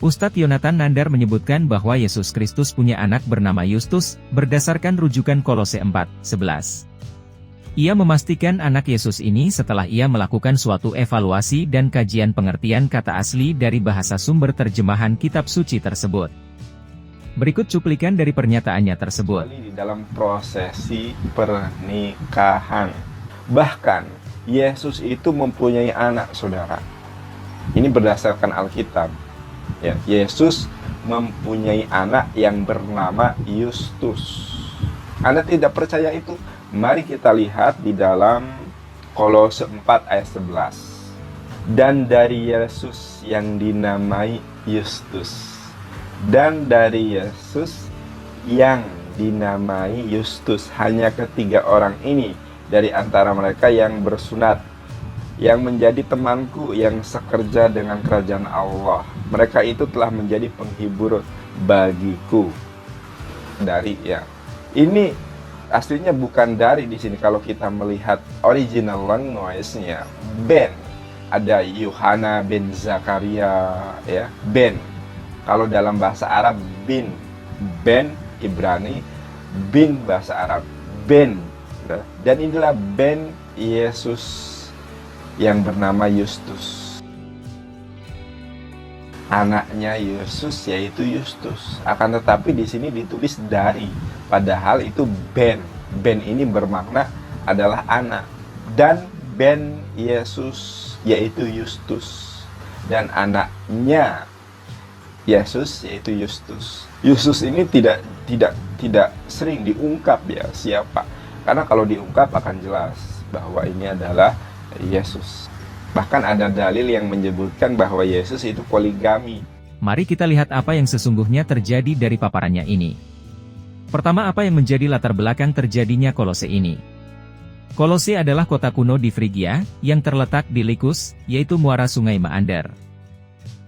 Ustadz Yonatan Nandar menyebutkan bahwa Yesus Kristus punya anak bernama Yustus, berdasarkan rujukan Kolose 4:11. Ia memastikan anak Yesus ini setelah ia melakukan suatu evaluasi dan kajian pengertian kata asli dari bahasa sumber terjemahan kitab suci tersebut. Berikut cuplikan dari pernyataannya tersebut. Di dalam prosesi pernikahan. Bahkan, Yesus itu mempunyai anak, saudara. Ini berdasarkan Alkitab. Ya, Yesus mempunyai anak yang bernama Yustus. Anda tidak percaya itu? Mari kita lihat di dalam Kolose 4 ayat 11. Dan dari Yesus yang dinamai Yustus. Dan dari Yesus yang dinamai Yustus. Hanya ketiga orang ini dari antara mereka yang bersunat, yang menjadi temanku yang sekerja dengan kerajaan Allah. Mereka itu telah menjadi penghibur bagiku. Dari ini aslinya bukan dari di sini. Kalau kita melihat original language-nya, Ben, ada Yohana bin Zakaria, ya, Ben. Kalau dalam bahasa Arab bin, Ben Ibrani, bin bahasa Arab, Ben. Dan inilah Ben Yesus yang bernama Yustus. Anaknya Yesus yaitu Yustus. Akan tetapi di sini ditulis dari, padahal itu Ben. Ben ini bermakna adalah anak. Dan Ben Yesus yaitu Yustus. Dan anaknya Yesus yaitu Yustus. Yustus ini tidak sering diungkap ya siapa. Karena kalau diungkap akan jelas bahwa ini adalah Yesus. Bahkan ada dalil yang menyebutkan bahwa Yesus itu poligami. Mari kita lihat apa yang sesungguhnya terjadi dari paparannya ini. Pertama, apa yang menjadi latar belakang terjadinya Kolose ini? Kolose adalah kota kuno di Frigia, yang terletak di Likus, yaitu muara sungai Maander.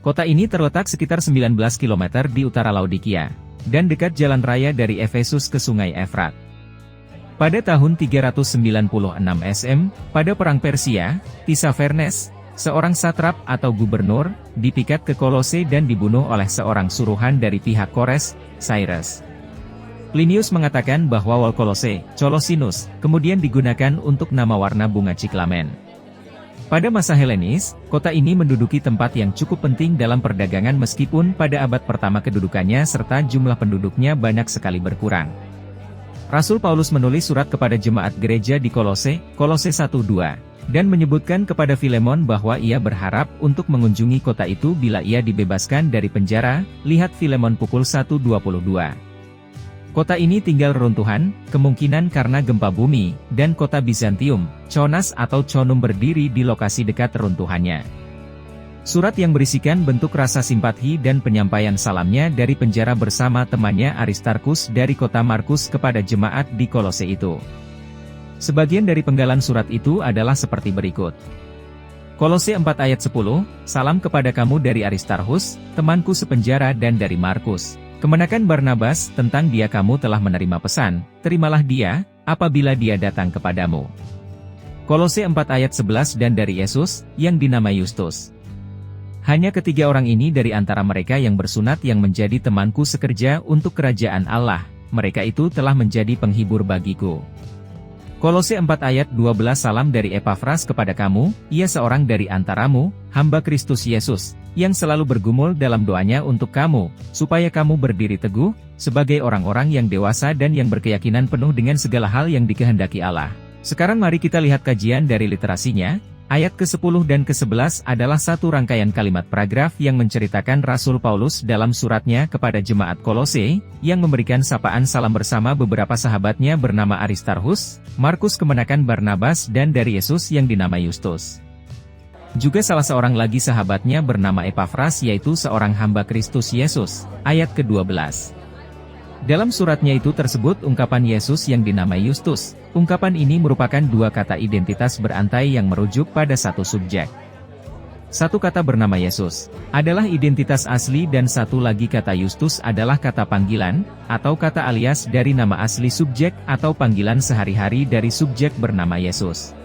Kota ini terletak sekitar 19 km di utara Laodikia, dan dekat jalan raya dari Efesus ke sungai Efrat. Pada tahun 396 SM, pada Perang Persia, Tisafernes, seorang satrap atau gubernur, dipikat ke Kolose dan dibunuh oleh seorang suruhan dari pihak Kores, Cyrus. Plinius mengatakan bahwa wall Kolose, Colosinus, kemudian digunakan untuk nama warna bunga ciklamen. Pada masa Helenis, kota ini menduduki tempat yang cukup penting dalam perdagangan meskipun pada abad pertama kedudukannya serta jumlah penduduknya banyak sekali berkurang. Rasul Paulus menulis surat kepada jemaat gereja di Kolose, Kolose 1:2, dan menyebutkan kepada Filemon bahwa ia berharap untuk mengunjungi kota itu bila ia dibebaskan dari penjara, lihat Filemon pukul 1:22. Kota ini tinggal reruntuhan, kemungkinan karena gempa bumi, dan kota Bizantium, Chonas atau Chonum berdiri di lokasi dekat reruntuhannya. Surat yang berisikan bentuk rasa simpati dan penyampaian salamnya dari penjara bersama temannya Aristarkus dari kota Markus kepada jemaat di Kolose itu. Sebagian dari penggalan surat itu adalah seperti berikut. Kolose 4 ayat 10, salam kepada kamu dari Aristarchus, temanku sepenjara dan dari Markus. Kemenakan Barnabas, tentang dia kamu telah menerima pesan, terimalah dia, apabila dia datang kepadamu. Kolose 4 ayat 11 dan dari Yesus, yang dinamai Yustus. Hanya ketiga orang ini dari antara mereka yang bersunat yang menjadi temanku sekerja untuk kerajaan Allah, mereka itu telah menjadi penghibur bagiku. Kolose 4 ayat 12 salam dari Epafras kepada kamu, ia seorang dari antaramu, hamba Kristus Yesus, yang selalu bergumul dalam doanya untuk kamu, supaya kamu berdiri teguh, sebagai orang-orang yang dewasa dan yang berkeyakinan penuh dengan segala hal yang dikehendaki Allah. Sekarang mari kita lihat kajian dari literasinya. Ayat ke-10 dan ke-11 adalah satu rangkaian kalimat paragraf yang menceritakan Rasul Paulus dalam suratnya kepada jemaat Kolose, yang memberikan sapaan salam bersama beberapa sahabatnya bernama Aristarchus, Markus kemenakan Barnabas dan dari Yesus yang dinamai Yustus. Juga salah seorang lagi sahabatnya bernama Epafras yaitu seorang hamba Kristus Yesus, ayat ke-12. Dalam suratnya itu tersebut ungkapan Yesus yang dinamai Yustus. Ungkapan ini merupakan dua kata identitas berantai yang merujuk pada satu subjek. Satu kata bernama Yesus adalah identitas asli dan satu lagi kata Yustus adalah kata panggilan, atau kata alias dari nama asli subjek atau panggilan sehari-hari dari subjek bernama Yesus.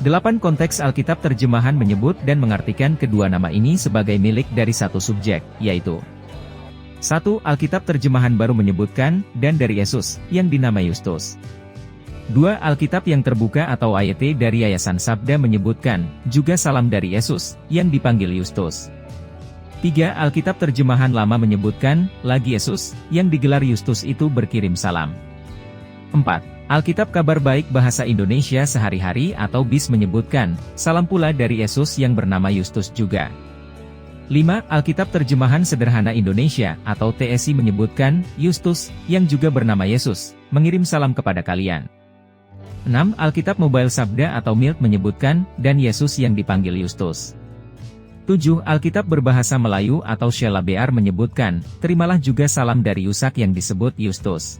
8 konteks Alkitab terjemahan menyebut dan mengartikan kedua nama ini sebagai milik dari satu subjek, yaitu 1. Alkitab terjemahan baru menyebutkan, dan dari Yesus, yang dinamai Yustus. 2. Alkitab yang terbuka atau AYT dari Yayasan Sabda menyebutkan, juga salam dari Yesus, yang dipanggil Yustus. 3. Alkitab terjemahan lama menyebutkan, lagi Yesus, yang digelar Yustus itu berkirim salam. 4. Alkitab Kabar Baik Bahasa Indonesia Sehari-hari atau BIS menyebutkan, salam pula dari Yesus yang bernama Yustus juga. 5. Alkitab Terjemahan Sederhana Indonesia atau TSI menyebutkan, Yustus, yang juga bernama Yesus, mengirim salam kepada kalian. 6. Alkitab Mobile Sabda atau MILT menyebutkan, dan Yesus yang dipanggil Yustus. 7. Alkitab Berbahasa Melayu atau Sheila BR menyebutkan, terimalah juga salam dari Yusak yang disebut Yustus.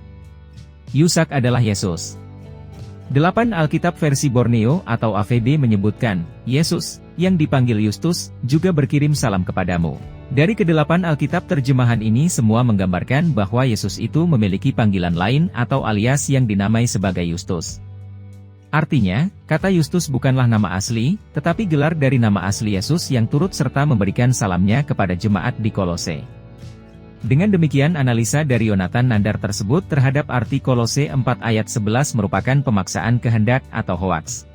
Yusak adalah Yesus. 8. Alkitab versi Borneo atau AVB menyebutkan, Yesus, yang dipanggil Yustus, juga berkirim salam kepadamu. Dari ke-8 Alkitab terjemahan ini semua menggambarkan bahwa Yesus itu memiliki panggilan lain atau alias yang dinamai sebagai Yustus. Artinya, kata Yustus bukanlah nama asli, tetapi gelar dari nama asli Yesus yang turut serta memberikan salamnya kepada jemaat di Kolose. Dengan demikian analisa dari Yonatan Nandar tersebut terhadap arti Kolose 4 ayat 11 merupakan pemaksaan kehendak atau hoaks.